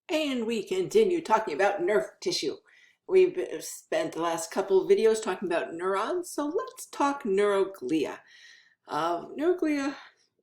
And we continue talking about nerve tissue. We've spent the last couple of videos talking about neurons, so let's talk neuroglia. Neuroglia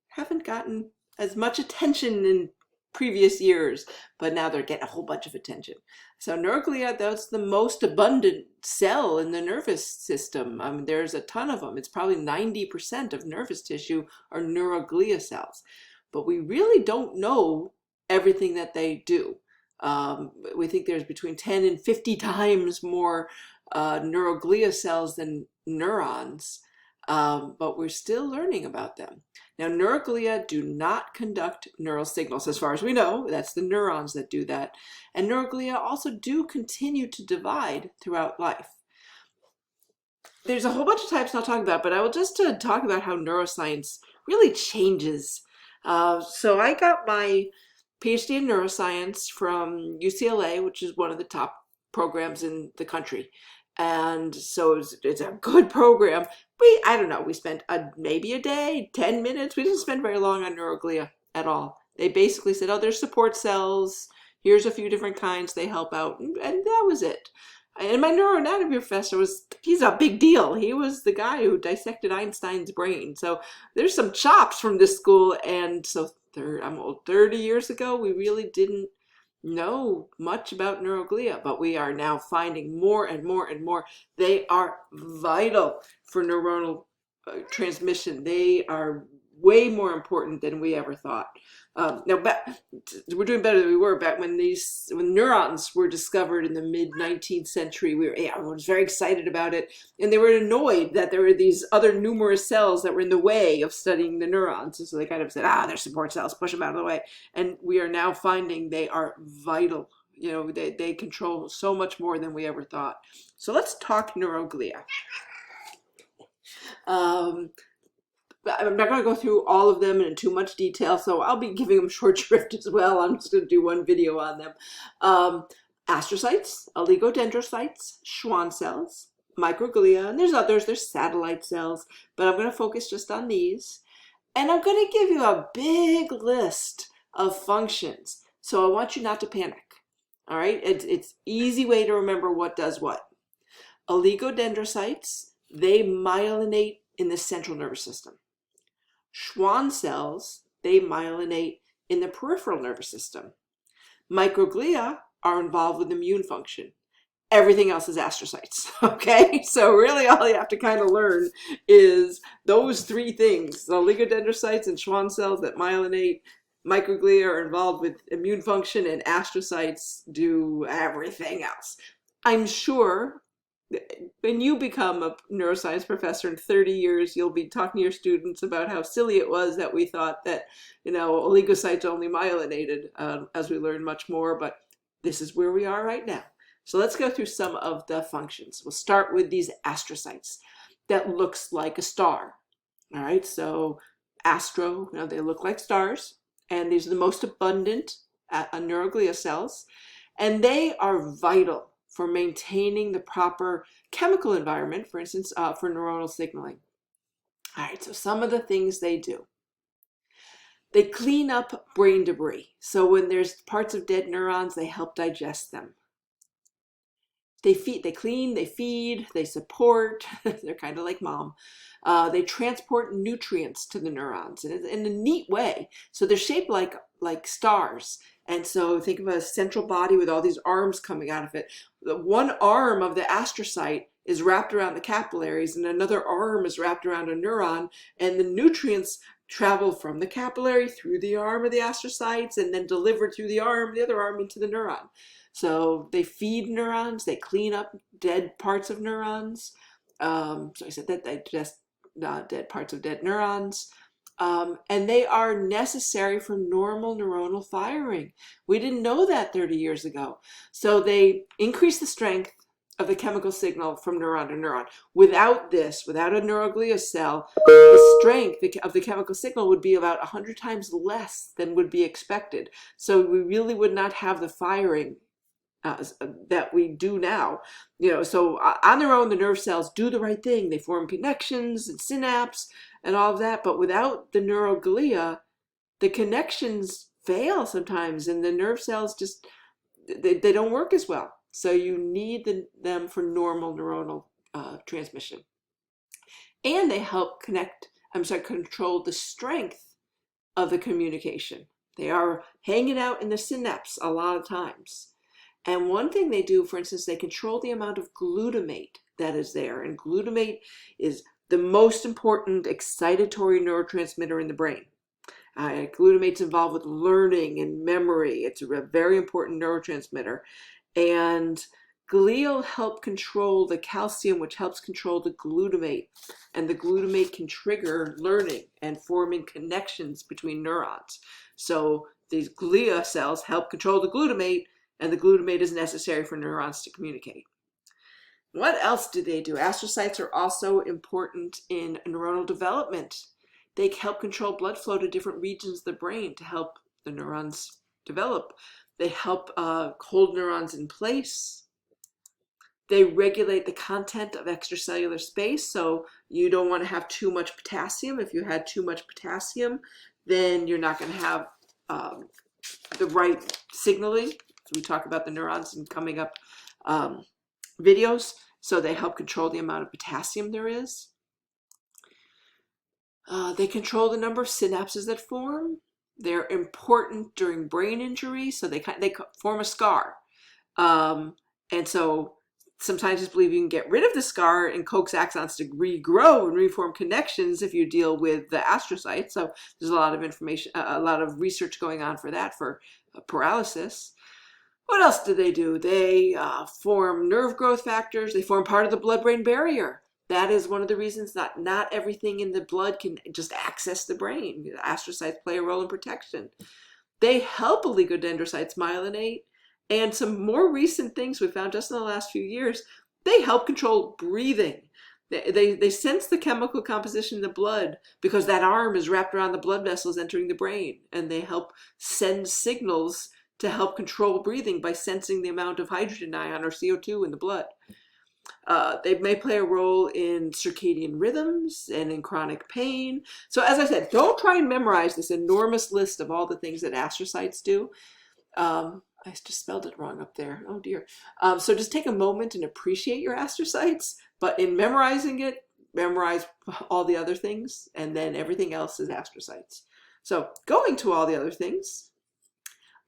haven't gotten as much attention in previous years, but now they're getting a whole bunch of attention. So neuroglia, that's the most abundant cell in the nervous system. I mean, there's a ton of them. It's probably 90% of nervous tissue are neuroglia cells. But we really don't know everything that they do. We think there's between 10 and 50 times more neuroglia cells than neurons, but we're still learning about them. Now, neuroglia do not conduct neural signals, as far as we know. That's the neurons that do that. And neuroglia also do continue to divide throughout life. There's a whole bunch of types I'll talk about, but I will just talk about how neuroscience really changes. So I got my PhD in neuroscience from UCLA, which is one of the top programs in the country. And so it's a good program. I don't know, we spent maybe a day, 10 minutes. We didn't spend very long on neuroglia at all. They basically said, oh, there's support cells. Here's a few different kinds. They help out. And that was it. And my neuroanatomy professor he's a big deal. He was the guy who dissected Einstein's brain. So there's some chops from this school. And so I'm old, 30 years ago, we really didn't know much about neuroglia, but we are now finding more and more and more. They are vital for neuronal transmission. They are way more important than we ever thought. Now, we're doing better than we were back when neurons were discovered in the mid-19th century. Everyone was very excited about it, and they were annoyed that there were these other numerous cells that were in the way of studying the neurons. And so they kind of said, they're support cells, push them out of the way. And we are now finding they are vital. You know, they control so much more than we ever thought. So let's talk neuroglia. I'm not going to go through all of them in too much detail, so I'll be giving them short shrift as well. I'm just going to do one video on them. Astrocytes, oligodendrocytes, Schwann cells, microglia, and there's others. There's satellite cells, but I'm going to focus just on these. And I'm going to give you a big list of functions, so I want you not to panic. All right? It's easy way to remember what does what. Oligodendrocytes, they myelinate in the central nervous system. Schwann cells, they myelinate in the peripheral nervous system. Microglia are involved with immune function. Everything else is astrocytes, okay? So really all you have to kind of learn is those three things. The oligodendrocytes and Schwann cells that myelinate, microglia are involved with immune function, and astrocytes do everything else. I'm sure when you become a neuroscience professor in 30 years, you'll be talking to your students about how silly it was that we thought that, oligocytes only myelinated, as we learn much more, but this is where we are right now. So let's go through some of the functions. We'll start with these astrocytes. That looks like a star. All right, so astro, they look like stars, and these are the most abundant neuroglia cells, and they are vital for maintaining the proper chemical environment, for instance, for neuronal signaling. All right, so some of the things they do. They clean up brain debris. So when there's parts of dead neurons, they help digest them. They clean, they feed, they support. They're kind of like mom. They transport nutrients to the neurons in a neat way. So they're shaped like stars. And so think of a central body with all these arms coming out of it. The one arm of the astrocyte is wrapped around the capillaries, and another arm is wrapped around a neuron, and the nutrients travel from the capillary through the arm of the astrocytes and then delivered through the other arm into the neuron. So they feed neurons, they clean up dead parts of neurons. So I said that they digest dead parts of dead neurons. And they are necessary for normal neuronal firing. We didn't know that 30 years ago. So they increase the strength of the chemical signal from neuron to neuron. Without this, without a neuroglia cell, the strength of the chemical signal would be about 100 times less than would be expected. So we really would not have the firing that we do now. So on their own, the nerve cells do the right thing. They form connections and synapses and all of that, but without the neuroglia, the connections fail sometimes, and the nerve cells just they don't work as well. So you need them for normal neuronal transmission. And they help control the strength of the communication. They are hanging out in the synapse a lot of times. And one thing they do, for instance, they control the amount of glutamate that is there. And glutamate is the most important excitatory neurotransmitter in the brain. Glutamate's involved with learning and memory. It's a very important neurotransmitter. And glial help control the calcium, which helps control the glutamate. And the glutamate can trigger learning and forming connections between neurons. So these glia cells help control the glutamate, and the glutamate is necessary for neurons to communicate. What else do they do? Astrocytes are also important in neuronal development. They help control blood flow to different regions of the brain to help the neurons develop. They help hold neurons in place. They regulate the content of extracellular space, so you don't want to have too much potassium. If you had too much potassium, then you're not going to have the right signaling. So we talk about the neurons in coming up videos. So they help control the amount of potassium there is. They control the number of synapses that form. They're important during brain injury, so they form a scar. And so some scientists believe you can get rid of the scar and coax axons to regrow and reform connections if you deal with the astrocytes. So there's a lot of information, a lot of research going on for that, for paralysis. What else do? They form nerve growth factors. They form part of the blood-brain barrier. That is one of the reasons that not everything in the blood can just access the brain. Astrocytes play a role in protection. They help oligodendrocytes myelinate. And some more recent things we found just in the last few years, they help control breathing. They sense the chemical composition in the blood because that arm is wrapped around the blood vessels entering the brain. And they help send signals to help control breathing by sensing the amount of hydrogen ion or CO2 in the blood. They may play a role in circadian rhythms and in chronic pain. So as I said, don't try and memorize this enormous list of all the things that astrocytes do. I just spelled it wrong up there. Oh dear. So just take a moment and appreciate your astrocytes, but in memorizing it, memorize all the other things, and then everything else is astrocytes. So going to all the other things,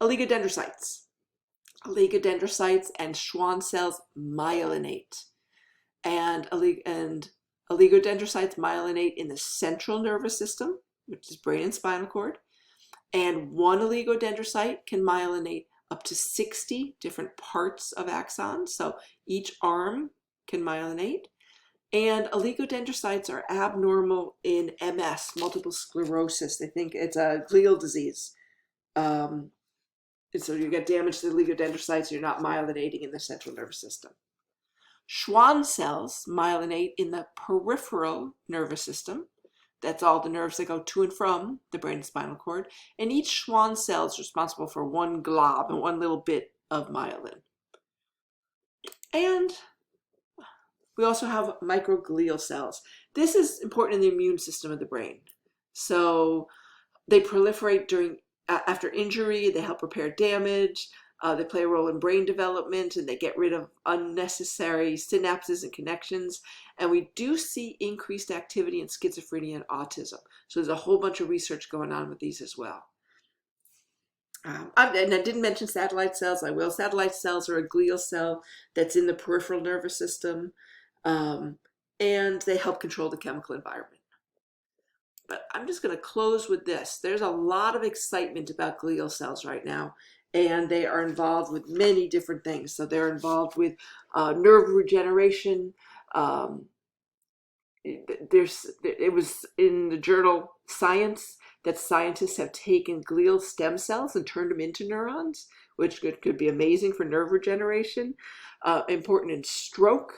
oligodendrocytes. Oligodendrocytes and Schwann cells myelinate. And oligodendrocytes myelinate in the central nervous system, which is brain and spinal cord. And one oligodendrocyte can myelinate up to 60 different parts of axons. So each arm can myelinate. And oligodendrocytes are abnormal in MS, multiple sclerosis. They think it's a glial disease. And so you get damage to the oligodendrocytes, you're not myelinating in the central nervous system. Schwann cells myelinate in the peripheral nervous system. That's all the nerves that go to and from the brain and spinal cord. And each Schwann cell is responsible for one glob and one little bit of myelin. And we also have microglial cells. This is important in the immune system of the brain. So they proliferate after injury. They help repair damage. They play a role in brain development, and they get rid of unnecessary synapses and connections. And we do see increased activity in schizophrenia and autism. So there's a whole bunch of research going on with these as well. And I didn't mention satellite cells. I will. Satellite cells are a glial cell that's in the peripheral nervous system, and they help control the chemical environment. But I'm just going to close with this. There's a lot of excitement about glial cells right now, and they are involved with many different things. So they're involved with nerve regeneration. It was in the journal Science that scientists have taken glial stem cells and turned them into neurons, which could be amazing for nerve regeneration. Important in stroke.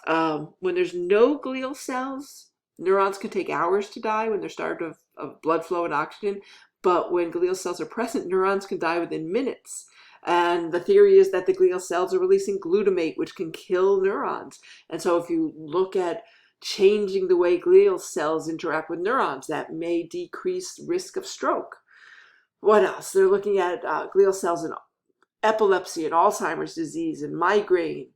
When there's no glial cells, neurons can take hours to die when they're starved of blood flow and oxygen. But when glial cells are present, neurons can die within minutes. And the theory is that the glial cells are releasing glutamate, which can kill neurons. And so if you look at changing the way glial cells interact with neurons, that may decrease risk of stroke. What else? They're looking at glial cells in epilepsy and Alzheimer's disease and migraine,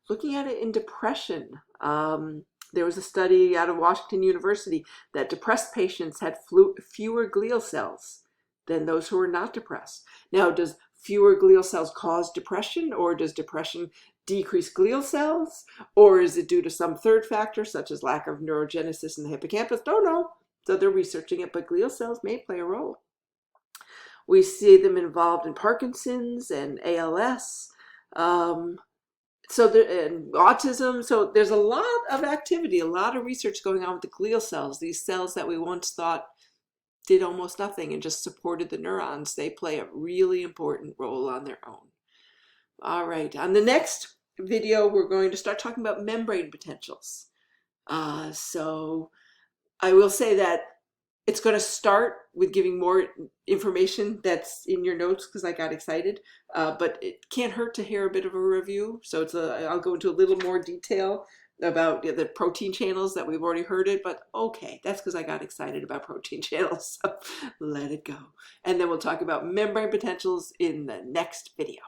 looking at it in depression. There was a study out of Washington University that depressed patients had fewer glial cells than those who were not depressed. Now, does fewer glial cells cause depression, or does depression decrease glial cells, or is it due to some third factor such as lack of neurogenesis in the hippocampus? Don't know. So they're researching it, but glial cells may play a role. We see them involved in Parkinson's and ALS, and autism. So there's a lot of activity, a lot of research going on with the glial cells, these cells that we once thought did almost nothing and just supported the neurons. They play a really important role on their own. All right, on the next video, we're going to start talking about membrane potentials. So I will say that it's going to start with giving more information that's in your notes because I got excited, but it can't hurt to hear a bit of a review. So I'll go into a little more detail about the protein channels that we've already heard it, but okay, that's because I got excited about protein channels, so let it go. And then we'll talk about membrane potentials in the next video.